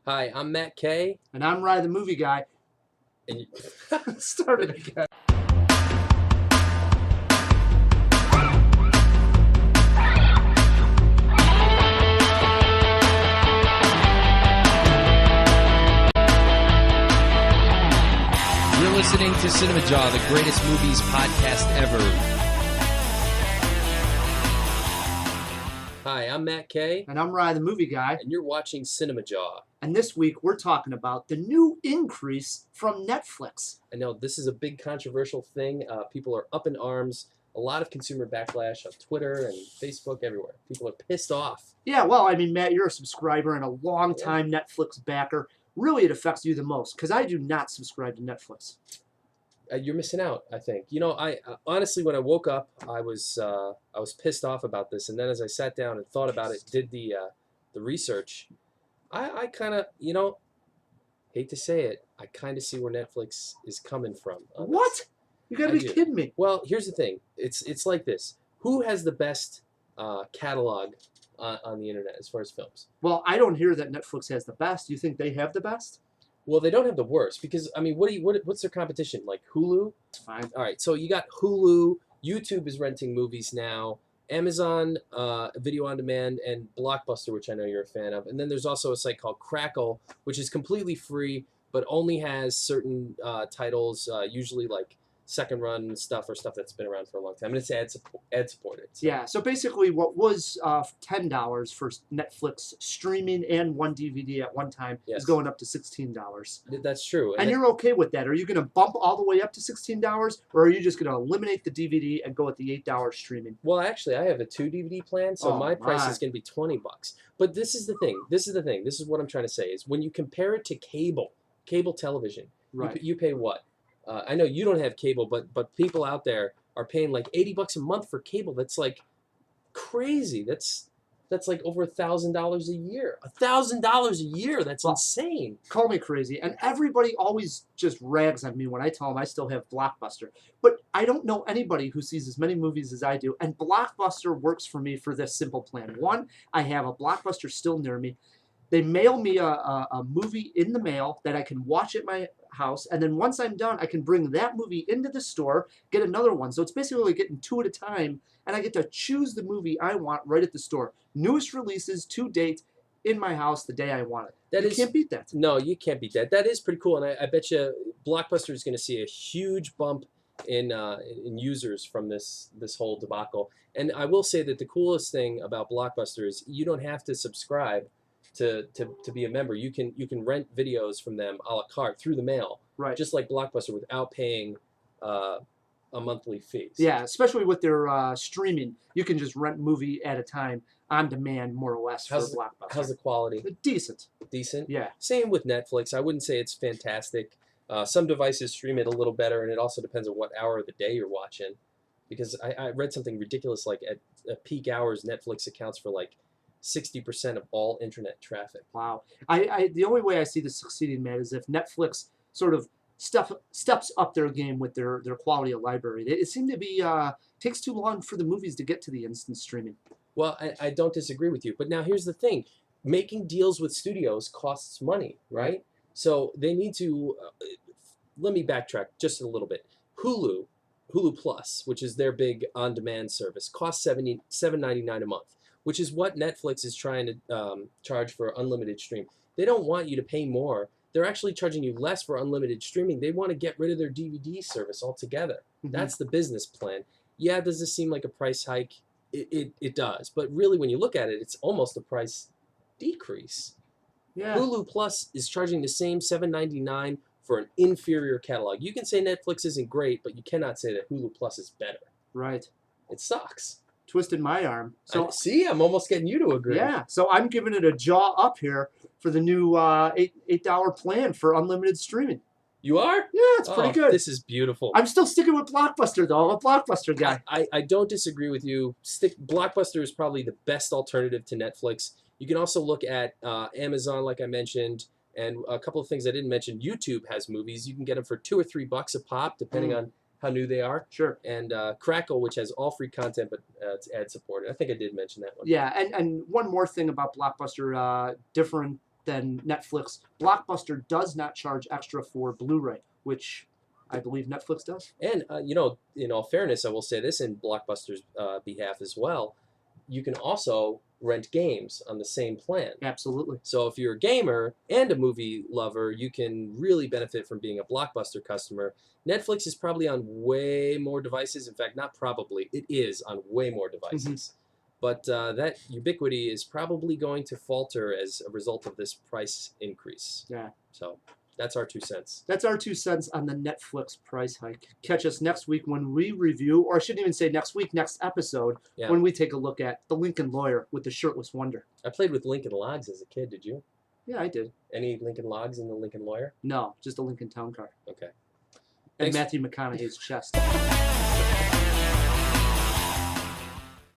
Hi, I'm Matt Kay. And I'm Rye the Movie Guy. And you, Start it again. You're listening to CinemaJaw, the greatest movies podcast ever. Hi, I'm Matt Kay. And I'm Rye the Movie Guy. And you're watching CinemaJaw. And this week we're talking about the new increase from Netflix. I know this is a big controversial thing. People are up in arms. A lot of consumer backlash on Twitter and Facebook, everywhere. People are pissed off. Yeah, well, I mean, Matt, you're a subscriber and a long-time Netflix backer. Really, it affects you the most, because I do not subscribe to Netflix. You're missing out, I think. You know, I honestly, when I woke up, I was pissed off about this, and then as I sat down and thought about it, did the research, I kind of, you know, hate to say it, I kind of see where Netflix is coming from. What? You gotta be kidding me. Well, here's the thing. It's like this. Who has the best catalog on the internet as far as films? Well, I don't hear that Netflix has the best. You think they have the best? Well, they don't have the worst because, I mean, what's their competition? Like Hulu? It's fine. All right, so you got Hulu. YouTube is renting movies now. Amazon Video on Demand and Blockbuster, which I know you're a fan of. And then there's also a site called Crackle, which is completely free, but only has certain titles, usually like second run stuff or stuff that's been around for a long time. And it's ad supported. So. Yeah, so basically what was $10 for Netflix streaming and one DVD at one time is going up to $16. That's true. And you're okay with that? Are you going to bump all the way up to $16, or are you just going to eliminate the DVD and go with the $8 streaming? Well, actually, I have a 2 DVD plan, so my price is going to be $20. But this is the thing. This is what I'm trying to say, is when you compare it to cable television, right. you pay what? I know you don't have cable, but people out there are paying like $80 a month for cable. That's like crazy. That's like over $1,000 a year. $1,000 a year. That's insane. Call me crazy. And everybody always just rags on me when I tell them I still have Blockbuster. But I don't know anybody who sees as many movies as I do. And Blockbuster works for me for this simple plan. One, I have a Blockbuster still near me. They mail me a movie in the mail that I can watch at my house, and then once I'm done, I can bring that movie into the store, get another one. So it's basically like getting two at a time, and I get to choose the movie I want right at the store. Newest releases to date in my house the day I want it. You can't beat that. No, you can't beat that. That is pretty cool, and I bet you Blockbuster is going to see a huge bump in users from this whole debacle. And I will say that the coolest thing about Blockbuster is you don't have to subscribe to be a member. You can rent videos from them a la carte through the mail, right? Just like Blockbuster, without paying a monthly fee. So. Yeah, especially with their streaming, you can just rent movie at a time on demand, more or less, for Blockbuster. How's the quality? Decent. Decent. Yeah. Same with Netflix. I wouldn't say it's fantastic. Some devices stream it a little better, and it also depends on what hour of the day you're watching. Because I read something ridiculous, like at peak hours, Netflix accounts for like 60% of all internet traffic. Wow. The only way I see this succeeding, Matt, is if Netflix sort of steps up their game with their quality of library. It seemed to be takes too long for the movies to get to the instant streaming. Well, I don't disagree with you. But now here's the thing. Making deals with studios costs money, right? So they need to... let me backtrack just a little bit. Hulu Plus, which is their big on-demand service, costs $7.99 a month, which is what Netflix is trying to charge for unlimited stream. They don't want you to pay more. They're actually charging you less for unlimited streaming. They want to get rid of their DVD service altogether. Mm-hmm. That's the business plan. Yeah, does this seem like a price hike? It does. But really, when you look at it, it's almost a price decrease. Yeah. Hulu Plus is charging the same $7.99 for an inferior catalog. You can say Netflix isn't great, but you cannot say that Hulu Plus is better. Right. It sucks. Twisted my arm. So see, I'm almost getting you to agree. Yeah, so I'm giving it a jaw up here for the new $8 plan for unlimited streaming. You are? Yeah, it's pretty good. This is beautiful. I'm still sticking with Blockbuster, though. I'm a Blockbuster guy. I don't disagree with you. Blockbuster is probably the best alternative to Netflix. You can also look at Amazon, like I mentioned, and a couple of things I didn't mention. YouTube has movies. You can get them for $2 or $3 a pop, depending on how new they are. Sure. And Crackle, which has all free content, but it's ad supported. I think I did mention that one. Yeah, and one more thing about Blockbuster, different than Netflix. Blockbuster does not charge extra for Blu-ray, which I believe Netflix does. And you know, in all fairness, I will say this in Blockbuster's behalf as well. You can also rent games on the same plan. Absolutely. So if you're a gamer and a movie lover, you can really benefit from being a Blockbuster customer. Netflix is probably on way more devices. In fact, not probably, it is on way more devices. But that ubiquity is probably going to falter as a result of this price increase. Yeah. So that's our 2 cents. That's our 2 cents on the Netflix price hike. Catch us next week when we review, or I shouldn't even say next week, next episode, Yeah. when we take a look at The Lincoln Lawyer with the Shirtless Wonder. I played with Lincoln Logs as a kid. Did you? Yeah, I did. Any Lincoln Logs in the Lincoln Lawyer? No, just a Lincoln Town Car. Okay. And Thanks. Matthew McConaughey's chest.